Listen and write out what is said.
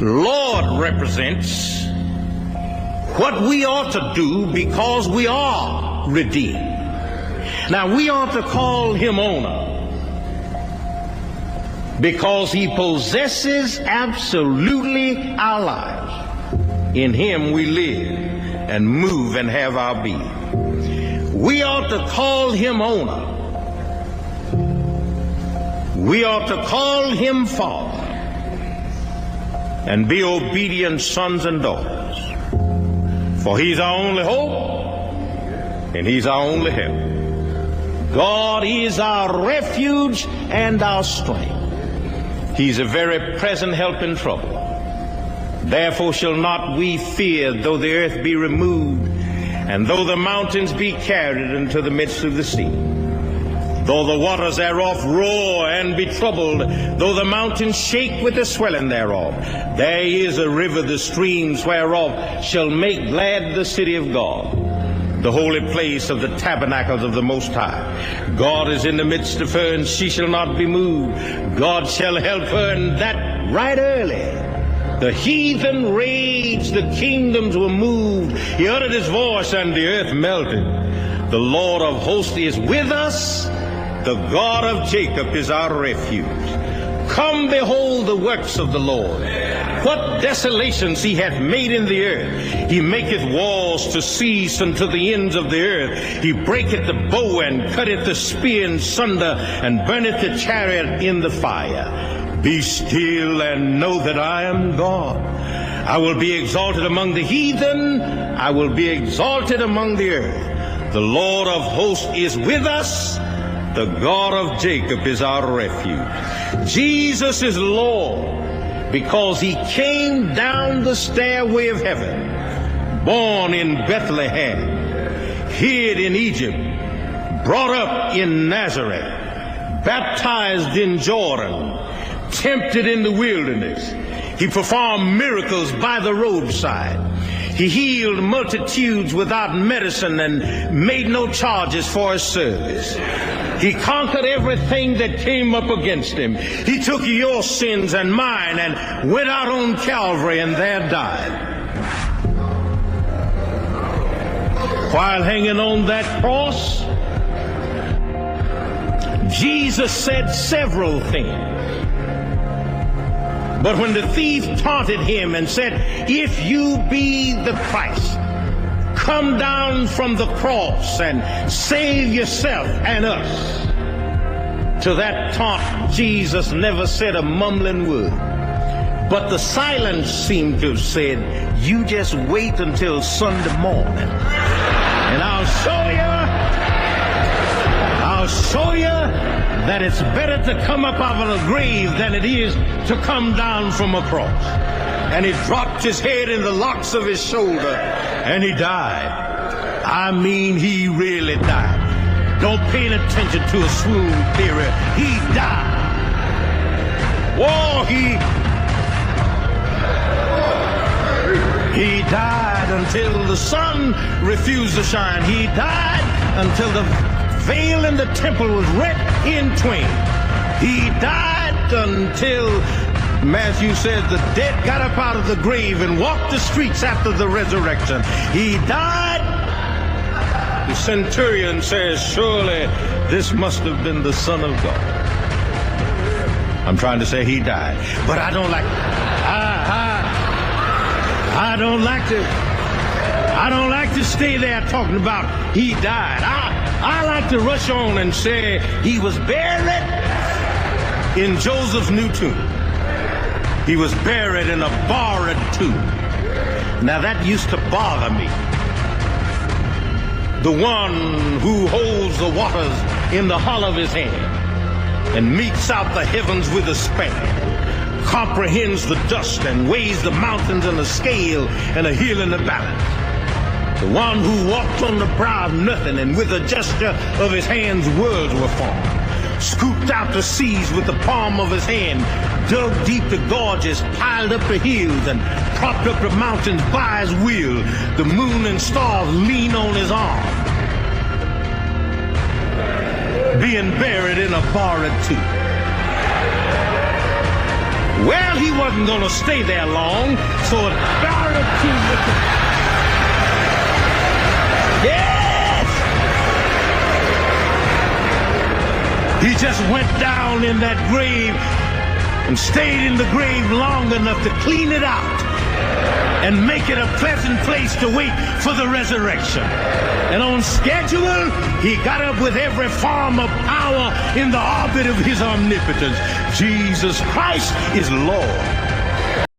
Lord represents what we ought to do because we are redeemed. Now, we ought to call him owner because he possesses absolutely our lives. In him we live and move and have our being. We ought to call him owner. We ought to call him Father and be obedient sons and daughters. For he's our only hope and he's our only help. God is our refuge and our strength. He's a very present help in trouble. Therefore shall not we fear, though the earth be removed, and though the mountains be carried into the midst of the sea. Though the waters thereof roar and be troubled, though the mountains shake with the swelling thereof, there is a river, the streams whereof shall make glad the city of God, the holy place of the tabernacles of the Most High. God is in the midst of her, and she shall not be moved. God shall help her, and that right early. The heathen raged, the kingdoms were moved. He uttered his voice, and the earth melted. The Lord of hosts is with us. The God of Jacob is our refuge. Come, behold the works of the Lord. What desolations he hath made in the earth. He maketh walls to cease unto the ends of the earth. He breaketh the bow and cutteth the spear in sunder, and burneth the chariot in the fire. Be still and know that I am God. I will be exalted among the heathen. I will be exalted among the earth. The Lord of hosts is with us. The God of Jacob is our refuge. Jesus is Lord because he came down the stairway of heaven, born in Bethlehem, hid in Egypt, brought up in Nazareth, baptized in Jordan, tempted in the wilderness. He performed miracles by the roadside. He healed multitudes without medicine and made no charges for his service. He conquered everything that came up against him. He took your sins and mine and went out on Calvary and there died. While hanging on that cross, Jesus said several things. But when the thief taunted him and said, "If you be the Christ, come down from the cross and save yourself and us," to that taunt, Jesus never said a mumbling word. But the silence seemed to have said, "You just wait until Sunday morning, and I'll show you that it's better to come up out of a grave than it is to come down from a cross." And he dropped his head in the locks of his shoulder, and he died. I mean, he really died. Don't pay any attention to a swoon theory. He died. Whoa, he died until the sun refused to shine. He died until the veil in the temple was rent in twain. He died until, Matthew says, the dead got up out of the grave and walked the streets after the resurrection. He died. The centurion says, "Surely this must have been the Son of God." I'm trying to say he died, but I don't like I don't like to stay there talking about he died. I like to rush on and say he was buried in Joseph's new tomb. He was buried in a borrowed tomb. Now that used to bother me. The one who holds the waters in the hollow of his hand and metes out the heavens with a span, comprehends the dust and weighs the mountains in a scale and a hill in a balance. The one who walked on the brow of nothing, and with a gesture of his hands worlds were formed. Scooped out the seas with the palm of his hand, dug deep the gorges, piled up the hills, and propped up the mountains by his will. The moon and stars lean on his arm. Being buried in a borrowed tomb. Well, he wasn't going to stay there long, so it buried him with the... Yes! He just went down in that grave and stayed in the grave long enough to clean it out and make it a pleasant place to wait for the resurrection. And on schedule, he got up with every form of power in the orbit of his omnipotence. Jesus Christ is Lord.